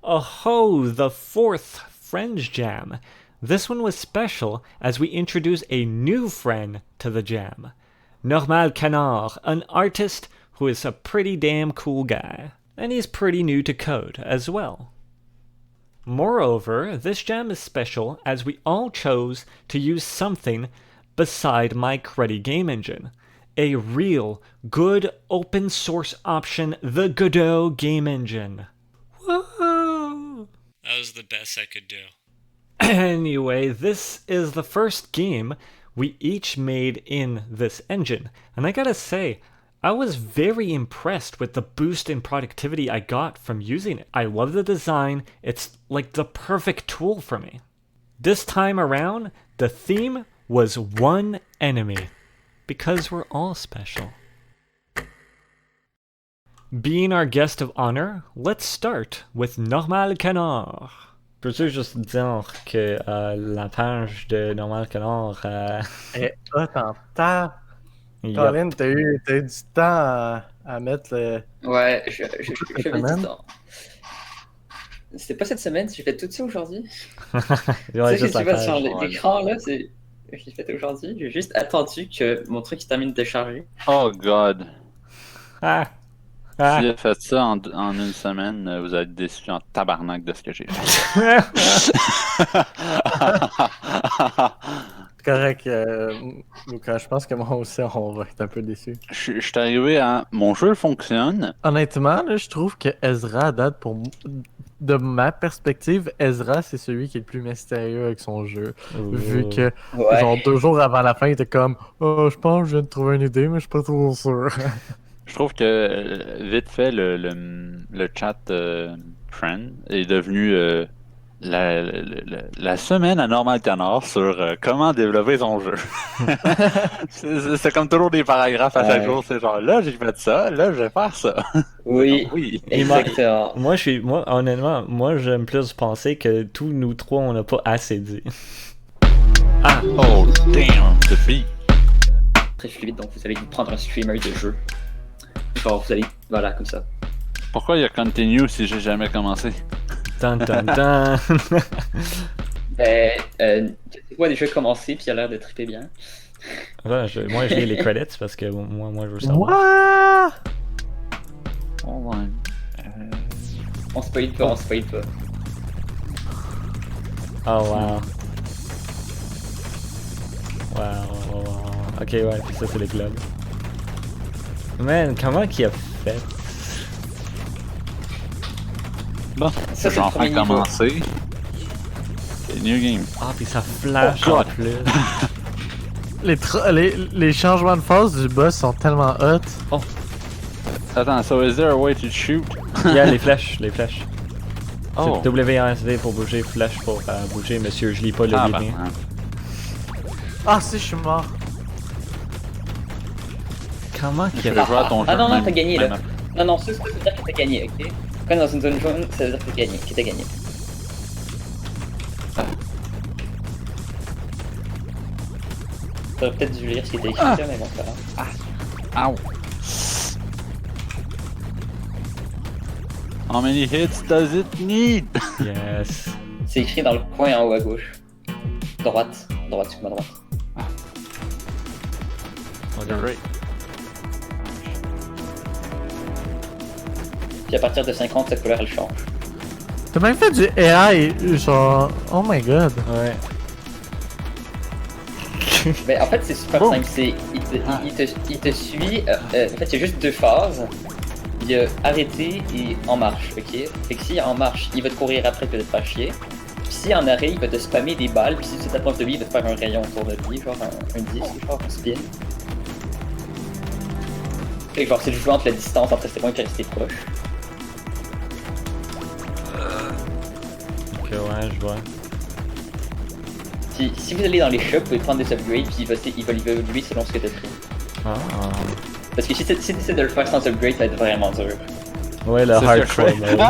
Oh ho, the fourth Friends Jam. This one was special as we introduce a new friend to the jam. Normal Canard, an artist who is a pretty damn cool guy. And he's pretty new to code as well. Moreover, this jam is special as we all chose to use something beside my cruddy game engine. A real, good open source option, the Godot game engine. Whoa! That was the best I could do. Anyway, this is the first game we each made in this engine. And I gotta say, I was very impressed with the boost in productivity I got from using it. I love the design, it's like the perfect tool for me. This time around, the theme was one enemy, because we're all special. Being our guest of honor, let's start with Normal Canard. Peux-tu juste dire que la page de Normal Canard... est hot en temps. Colin, t'as eu du temps à mettre le... Ouais, j'avais du temps. C'était pas cette semaine, j'ai fait tout ça aujourd'hui. Ouais, tu sais, si tu vas sur l'écran, là, j'ai fait aujourd'hui. J'ai juste attendu que mon truc se termine de charger. Oh god. Ah. Si j'ai fait ça en une semaine, vous allez être déçus en tabarnak de ce que j'ai fait. C'est correct, Lucas. Je pense que moi aussi, on va être un peu déçus. Je suis arrivé à... Mon jeu fonctionne. Honnêtement, là, je trouve que Ezra, à date, de ma perspective, Ezra, c'est celui qui est le plus mystérieux avec son jeu. Vu que, genre, 2 jours avant la fin, il était comme « Oh, je pense que je viens de trouver une idée, mais je suis pas trop sûr. » Je trouve que, vite fait, le chat friend est devenu la semaine à Normal Canard sur comment développer son jeu. c'est comme toujours des paragraphes à chaque jour, c'est genre là j'ai fait ça, là je vais faire ça. Oui, oui. exactement. Moi, honnêtement, j'aime plus penser que tous nous trois on n'a pas assez dit. Ah, oh damn, the beat. Très fluide, donc vous allez prendre un streamer de jeu. Genre vous allez, voilà, comme ça. Pourquoi il y a continue si j'ai jamais commencé? Dun, dun, dun. Tu vois déjà commencé puis il a l'air de triper bien. Ouais, moi je lis les credits parce que moi je veux savoir. Hold on. On spoil pas, Oh wow. Wow. Ok, ouais, ça c'est les globes. Man, comment qu'il a fait? Bon, ça j'ai enfin commencé. Okay, new game. Ah, puis ça flash en plus. Les changements de phase du boss sont tellement hot. Oh. Attends, so is there a way to shoot? Il y a les flèches. Oh. C'est WASD pour bouger, flèche pour bouger, monsieur, je lis pas le lien. Ah si, je suis mort. Comment qu'il a fait? Ah non, t'as gagné là. Non, ça veut dire que t'as gagné, ok? Quand dans une zone jaune, ça veut dire que t'as gagné. T'aurais peut-être dû lire ce qui était écrit là, mais bon, c'est pas grave. Ow. How many hits does it need? Yes. C'est écrit dans le coin en haut à gauche. Droite, sur ma droite. Great. Puis à partir de 50, cette couleur elle change. T'as même fait du AI, genre, oh my god. Ouais. Mais en fait, c'est super simple. Il te suit. En fait, il y a juste 2 phases. Il y a arrêter et en marche, ok? Fait que si en marche, il va te courir après, il va te faire chier. Puis si en arrêt, il va te spammer des balles. Puis si tu t'approches de lui, il va te faire un rayon autour de lui, genre un disque, genre un spin. Fait que genre, c'est le jeu entre la distance entre rester loin et rester proche. Ok, ouais, je vois. Puis si vous allez dans les shops, vous pouvez prendre des upgrades, puis il va évoluer selon ce que t'as pris. Ah. Parce que si tu essaies de le faire sans upgrade, ça va être vraiment dur. Ouais, le hardcore mode.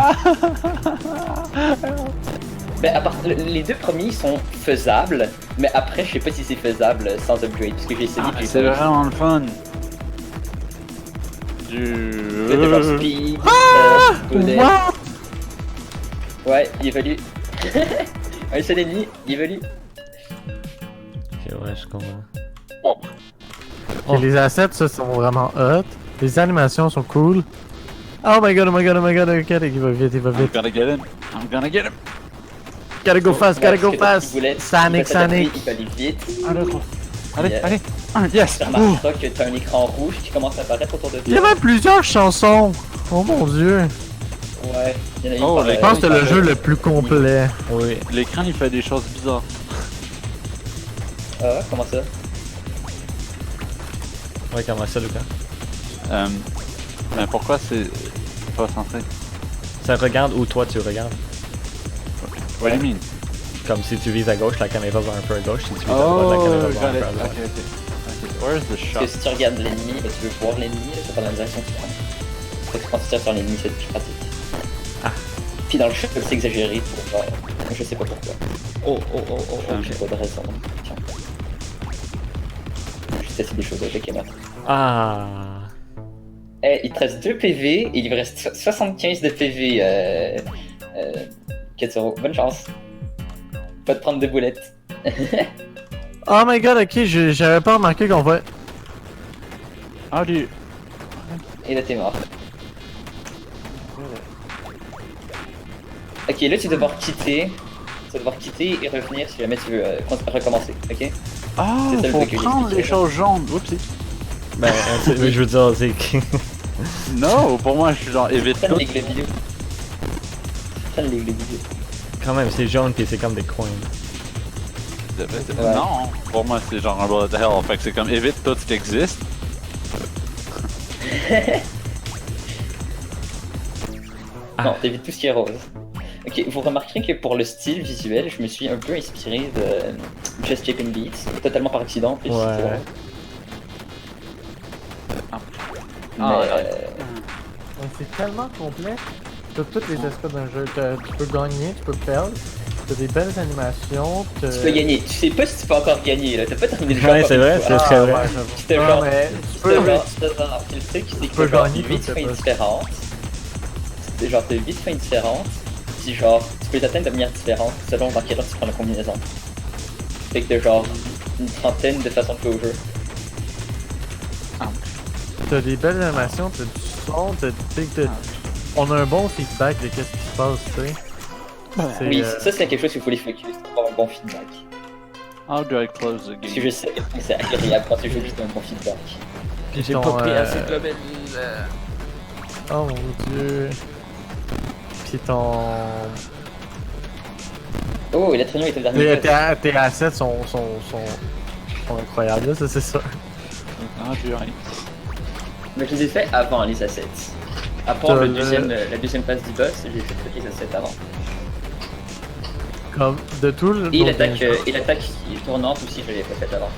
Ben, les 2 premiers sont faisables, mais après, je sais pas si c'est faisable sans upgrade, parce que j'ai essayé. C'est vraiment le fun. Speed, Ouais, il évolue. Un seul ennemi, il évolue. Ok, ouais, je comprends. Oh. Ok, les assets, ça, sont vraiment hot. Les animations sont cool. Oh my god, oh my god, oh my god, ok, il va vite, il va I'm vite. gonna get him. I'm gonna get him. Gotta go fast, gotta go fast. Sonic, Il Sonic. peut aller vite. Allez, Yeah. allez. Ah, yes. Tu remarqueras que t'as un écran rouge qui commence à apparaître autour de toi. Il y avait plusieurs chansons. Oh mon dieu. Ouais, il y en a une Oh, par, les- Je pense que c'est le par- jeu le plus complet. Oui. L'écran, il fait des choses bizarres. Ah, comment ça? Ouais, comment ça, Lucas? Mais pourquoi c'est pas censé? Ça regarde où toi tu regardes. What do you mean? Comme si tu vises à gauche, la caméra va un peu à gauche. Si tu vises à Oh, droite, la caméra va un got peu it. à droite. Ok, ok. Where's the Parce shot? que si tu regardes l'ennemi, ben, tu veux voir l'ennemi, là, c'est pas dans la direction que tu prends. Fait que quand tu tires sur l'ennemi, c'est plus pratique. Ah. Puis dans le jeu, c'est exagéré pour je sais pas pourquoi. Oh, oh, oh, oh, oh. J'ai pas de raison. Tiens. Juste essayer des choses avec Emma. Ah. Eh, il te reste 2 PV et il me reste 75 de PV. Katsuro, bonne chance. Pas de prendre de boulettes. Oh my god, ok, j'avais pas remarqué qu'on voit. How do you... Et là, t'es mort. Ok, là, tu vas devoir quitter. Tu vas devoir quitter et revenir si jamais tu veux recommencer, ok? Ah, C'est ça le faut truc que prendre les j'expliquais. choses jaunes. Oupsie. Ben, je veux dire, c'est que. Non, pour moi, je suis genre évite Prends tout. les vidéo. Prends les vidéo. Quand même, c'est jaune pis c'est comme des coins. Ouais. Non, pour moi, c'est genre un bullet hell. Fait que c'est comme évite tout ce qui existe. Non, t'évites tout ce qui est rose. Ok, vous remarquerez que pour le style visuel, je me suis un peu inspiré de Just Japan Beats, totalement par accident. Puis Ouais. c'est vrai. Mais, Ah, C'est tellement complet. T'as toutes les aspects d'un jeu. Tu peux gagner, tu peux perdre. T'as des belles animations. tu peux gagner. Tu sais pas si tu peux encore gagner, là. T'as pas terminé le jeu. Ouais, encore c'est une vrai, fois. c'est très vrai. C'était Non, genre. mais tu C'était peux. genre. C'était genre. Le truc, c'est que peux t'as genre gagner 8 tout, c'est fins pas- différentes. C'était genre, t'as 8 fins différentes. Puis genre, tu peux les atteindre de manière différente selon dans quelle ordre tu prends la combinaison. Fait que t'as genre une trentaine de façons de jouer au jeu. T'as des belles animations, t'as du son, on a un bon feedback de qu'est-ce qui se passe, tu sais. C'est, Oui, ça c'est quelque chose qu'il faut les focus pour avoir un bon feedback. How do I close the Parce que game? je sais à quel point c'est agréable quand tu joues juste un bon feedback. Puis J'ai ton, pas pris assez de euh, global. Oh mon dieu. Puis ton. Oh, et l'être humain était le dernier. Tes assets sont incroyables, là, ça c'est sûr. Ah, j'ai rien. Mais je les ai fait avant les assets. À part T'as la deuxième phase du boss, j'ai fait tous les assets avant. Comme de tout le. Et nos l'attaque game jams- qui est tournante aussi, je l'ai pas fait avant.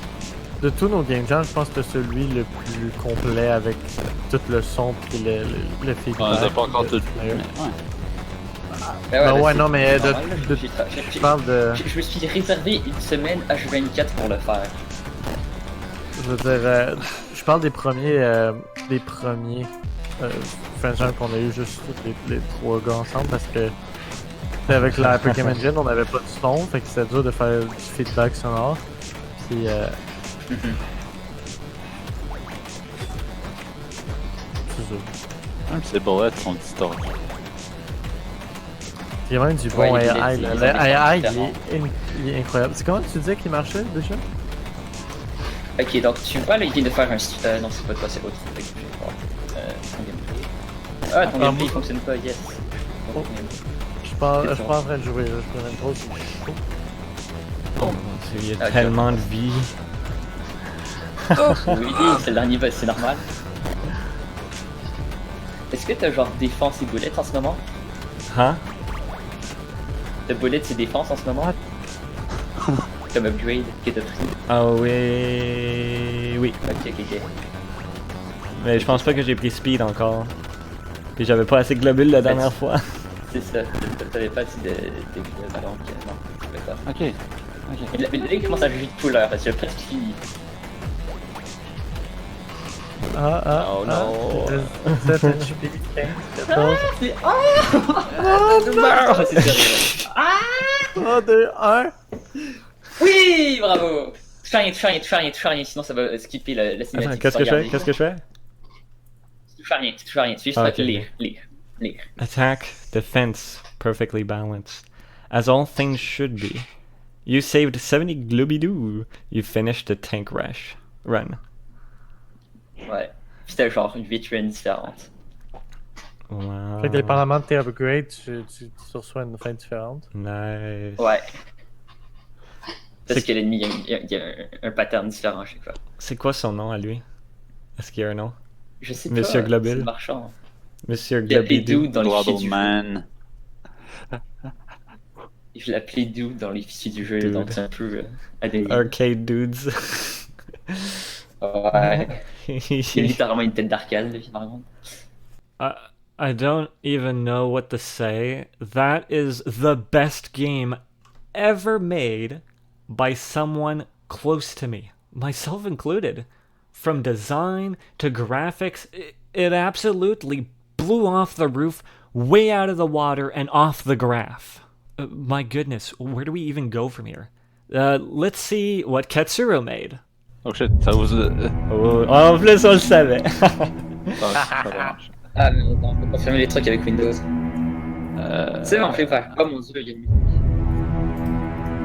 De tous nos game jams, je pense que c'est celui le plus complet avec tout le son puis le feedback. On les a pas encore de- tous. de- Mais ouais. Ben ouais, non, mais c'est de- normal, de- Je parle de. je me suis réservé une semaine H24 pour le faire. Je veux dire, je parle des premiers franchises qu'on a eu juste les trois gars ensemble parce que c'était avec la Hyper Game Engine, on n'avait pas de son, fait que c'était dur de faire du feedback sonore. Puis c'est ça. Même ces bullets sont distordues. Il y a même du Ouais, bon il est- AI. il là. est- Le il est AI, différent. il est incroyable. C'est comment tu disais qu'il marchait déjà? Ok, donc tu vois là, il vient de faire un. Non, c'est pas toi, c'est l'autre. Fait que je vais voir. Ton gameplay. Ah, ton gameplay il fonctionne pas, yes. Oh. Je suis pas en train de jouer, là. Je prends trop. Il y a Ok. tellement de vie. Oui, c'est le dernier boss, c'est normal. Est-ce que t'as genre défense et boulettes en ce moment? Hein? T'as boulettes et défense en ce moment? Comme upgrade que t'as pris. Ah oui. Oui. Ok, ok, ok. Mais je pense pas que j'ai pris speed encore. Puis j'avais pas assez de globules la dernière fois. C'est ça, t'avais pas assez de ballon, non, t'avais pas. Ok. Mais là, il commence à juger de couleur parce que j'ai presque fini. Oh no. 17 HP, 15, 14. C'est terrible. 3, 2, 1. Oui, bravo. Touche rien, sinon ça va skipper la Attends, cinématique. qu'est-ce que je fais? Touche rien. C'est juste Ah, ok. lire. Attack, defense, perfectly balanced. As all things should be. You saved 70 Glooby-Doo. You finished the tank run. Ouais. C'était genre 8 runs différentes. Wow. Fait que dépendamment de tes upgrades, tu reçois une fin différente. Nice. Ouais. Parce que l'ennemi, il y a un pattern différent à chaque fois. C'est quoi son nom à lui? Est-ce qu'il y a un nom? Je sais Monsieur pas. Globule. C'est le marchand. Monsieur Il a appelé Glooby-Doo. Dude dans les fichiers Waddle du jeu. Man. Je l'ai appelé Dude dans les fichiers du jeu, Dude. donc c'est un peu adéquat. Arcade Dudes. Ouais. Il a littéralement une tête d'arcade, lui, par contre. I don't even know what to say. That is the best game ever made by someone close to me, myself included. From design to graphics, it absolutely blew off the roof, way out of the water, and off the graph. My goodness, where do we even go from here? Let's see what Katsuro made. Oh shit, ça vous. Oh, en plus, on le savait. Ah, mais non, on peut confirmer les trucs avec Windows. C'est bon, fais pas. Oh mon dieu, il y a une...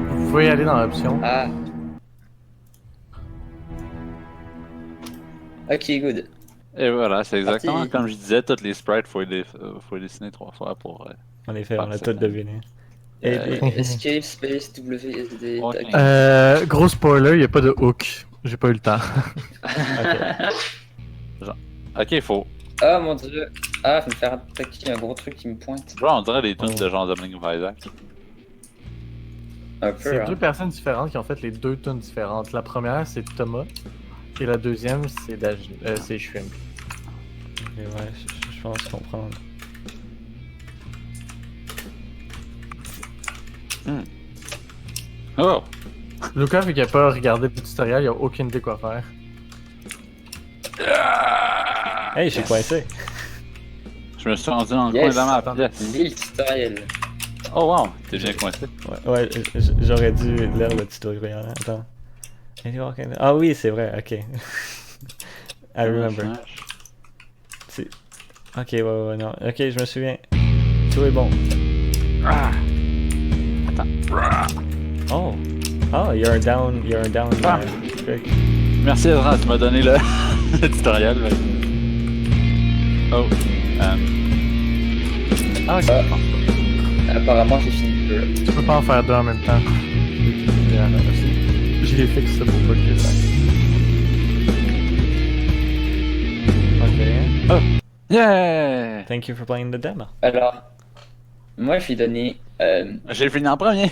Vous pouvez aller dans l'option. Ah. Ok, good. Et voilà, c'est exactement Parti. comme je disais, toutes les sprites, faut les dessiner 3 fois pour. En effet, on a tout deviné. Escape, space, WSD. Ok. tac. Gros spoiler, il n'y a pas de hook. J'ai pas eu le temps. Ok, faut. Oh mon dieu. Ah, faut me faire attaquer un gros truc qui me pointe. Genre, on dirait des tunes de genre Dominic Isaac. Un peu, C'est hein. deux personnes différentes qui ont fait les deux tunes différentes. La première, c'est Thomas. Et la deuxième, c'est Shrimp. Ok, ouais, je pense comprendre. Oh! Lucas, vu qu'il n'a pas regardé le tutoriel, il a aucune idée quoi faire. Hey, j'ai coincé. Je me suis rendu dans le Yes. coin de la map. Yes. Lis le tutoriel. Oh wow, t'es bien coincé. Ouais, j'aurais dû lire le tutoriel. Attends. Ah oui, c'est vrai, ok. I remember. C'est... Ok, ouais, non. Ok, je me souviens. Tout est bon. Ah. Attends. Oh. Oh, you're down Ah. trick. Merci Ezra, tu m'as donné le, le tutoriel. Mais... Oh. Ah, ok. Apparemment, j'ai fini le jeu. Tu peux pas en faire deux en même temps. J'ai fixé ça pour pas que je le fasse. Ok. Oh. Yeah! Thank you for playing the demo. Alors, moi, je vais donner J'ai fini en premier.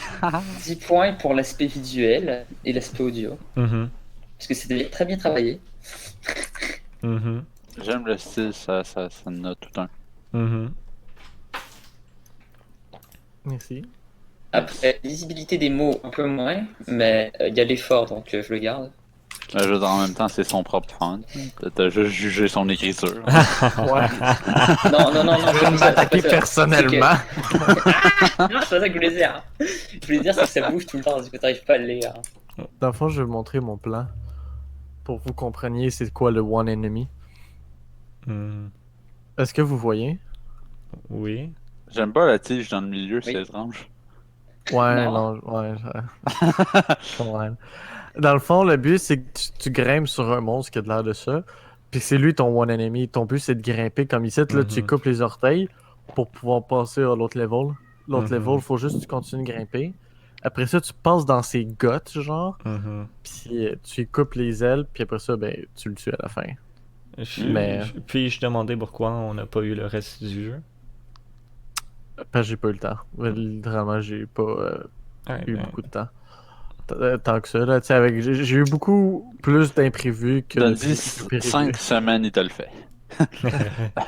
10 points pour l'aspect visuel et l'aspect audio. Mhm. Parce que c'était très bien travaillé. Mhm. J'aime le style, ça note tout un. Mhm. Merci. Après, visibilité des mots, un peu moins, mais il y a l'effort, donc je le garde. Mais je veux dire, en même temps, c'est son propre font. T'as juste jugé son écriture. Ouais. Non, Je vais m'attaquer personnellement. Non, c'est pas ça que je voulais dire. Je voulais dire c'est que ça bouge tout le temps, du coup t'arrives pas à le lire. Dans le fond, je vais vous montrer mon plan. Pour que vous compreniez c'est quoi le One Enemy. Hmm. Est-ce que vous voyez? Oui. J'aime pas la tige dans le milieu, c'est Oui. étrange. Ouais, Non. je comprends. Dans le fond, le but, c'est que tu grimpes sur un monstre qui a de l'air de ça. Puis c'est lui ton One Enemy. Ton but, c'est de grimper comme ici. Là, tu Mhm. coupes les orteils pour pouvoir passer à l'autre level. L'autre Mhm. level, faut juste que tu continues de grimper. Après ça, tu passes dans ses gottes, genre. Mhm. Puis tu lui coupes les ailes. Puis après ça, ben, tu le tues à la fin. Mais- Puis-je demander pourquoi on n'a pas eu le reste du jeu? Parce que j'ai pas eu le temps. Littéralement, j'ai pas Alright, eu ben, beaucoup de temps. Tant que ça, là, tu sais, j'ai eu beaucoup plus d'imprévus que Dans de 5 semaines, il te le fait.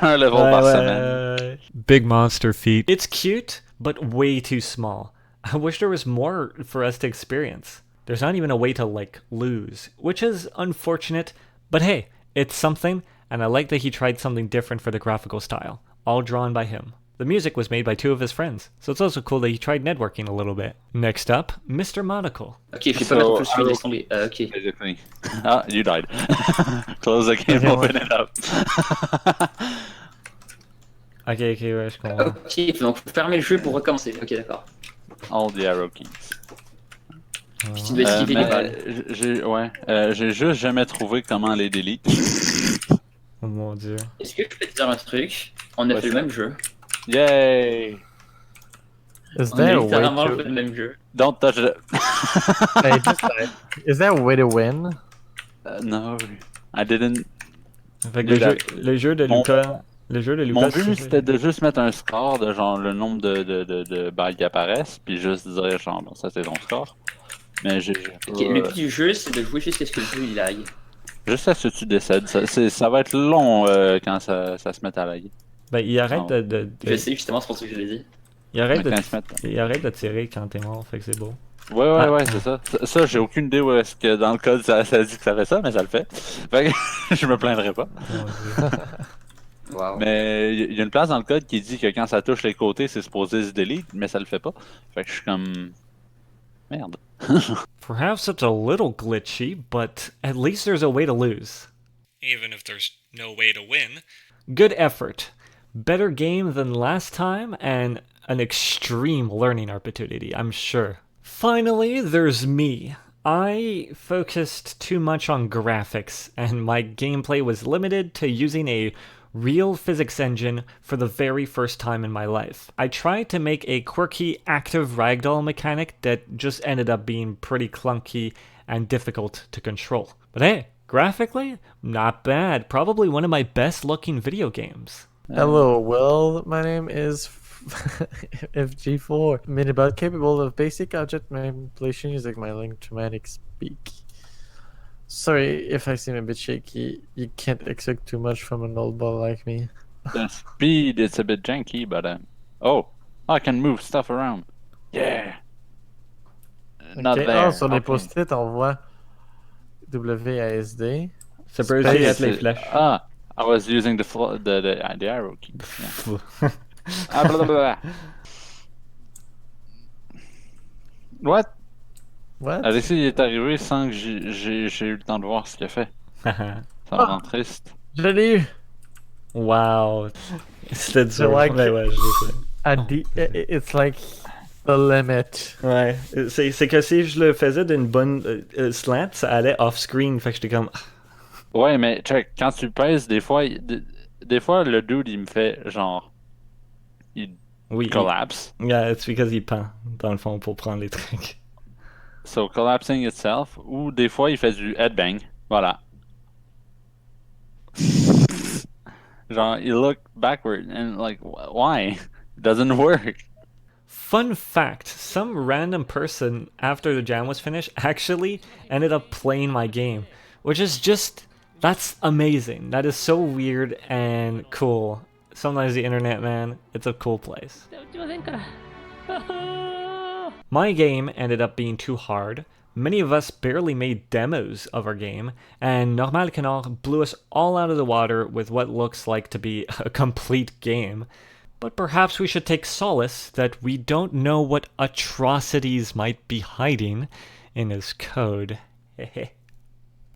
Un level par semaine. Big monster feet. It's cute, but way too small. I wish there was more for us to experience. There's not even a way to, like, lose, which is unfortunate, but hey, it's something and I like that he tried something different for the graphical style, all drawn by him. The music was made by 2 of his friends, so it's also cool that he tried networking a little bit. Next up, Mr. Monocle. Ok, je vais pas mettre en plus celui laisse tomber. Ok. Basically. Ah, you died. Close the game, open it up. Ok, ouais, je comprends. Ok, donc faut fermer le jeu pour recommencer. Ok, d'accord. All the arrow keys. Puis tu dois esquiver les balles. J'ai juste jamais trouvé comment les delete. Oh mon dieu. Est-ce que je peux te dire un truc? On a fait le même jeu. Yay! Is On a there a way littéralement to... fait le même jeu. Don't touch it. Hey, is there a way to win? No, I didn't. Fait que le jeu de Lucas... Mon but, c'était de juste mettre un score de genre le nombre de balles qui apparaissent, puis juste dire genre, bon, ça c'est ton score. Mais j'ai Ok, le but du jeu, c'est de jouer jusqu'à ce que le jeu il aille. Juste à ce que tu décèdes. Ça va être long quand ça se met à laguer. Ben, il arrête de... Je sais, justement, c'est pour ça que je l'ai dit. Il arrête Mais il arrête de tirer quand t'es mort, fait que c'est beau. Ouais, c'est ça. Ça, j'ai aucune idée où est-ce que dans le code ça dit que ça fait ça, mais ça le fait. Fait que je me plaindrai pas. Wow. Mais il y a une place dans le code qui dit que quand ça touche les côtés, c'est supposé se delete, mais ça le fait pas. Fait que je suis comme... Merde. Perhaps it's a little glitchy, but at least there's a way to lose. Even if there's no way to win. Good effort. Better game than last time, and an extreme learning opportunity, I'm sure. Finally, there's me. I focused too much on graphics, and my gameplay was limited to using a real physics engine for the very first time in my life. I tried to make a quirky active ragdoll mechanic that just ended up being pretty clunky and difficult to control. But hey, graphically, not bad. Probably one of my best looking video games. Hello, Will. My name is FG4. Minibot capable of basic object manipulation using my electromagnetic speak. Sorry if I seem a bit shaky. You can't expect too much from an old ball like me. The speed, it's a bit janky, but oh, I can move stuff around. Yeah. Not Okay. there. Oh, sur les Okay. post-it, on voit WASD. Ça peut aussi être les flèches. Ah, I was using the arrow key. Yeah. Ah, blah, blah, blah. What? What? Alexis, il est arrivé sans que j'ai eu le temps de voir ce qu'il a fait. Ça me rend triste. Je l'ai eu! Wow. C'était dur. like- Ouais, ouais, je sais. It's like the limit. Ouais, c'est que si je le faisais d'une bonne slant, ça allait off-screen, fait que j'étais comme... Ouais, mais check, quand tu pèses, des fois, des fois le dude, il me fait genre... Il Oui. collapse. Yeah, it's because il pend, dans le fond, pour prendre les trucs. So, collapsing itself. Ou des fois, il fait du headbang. Voilà. Genre, il look backward and like, why? It doesn't work. Fun fact, some random person, after the jam was finished, actually ended up playing my game. Which is just... That's amazing. That is so weird and cool. Sometimes the internet, man, it's a cool place. My game ended up being too hard. Many of us barely made demos of our game, and Normal Canard blew us all out of the water with what looks like to be a complete game. But perhaps we should take solace that we don't know what atrocities might be hiding in his code.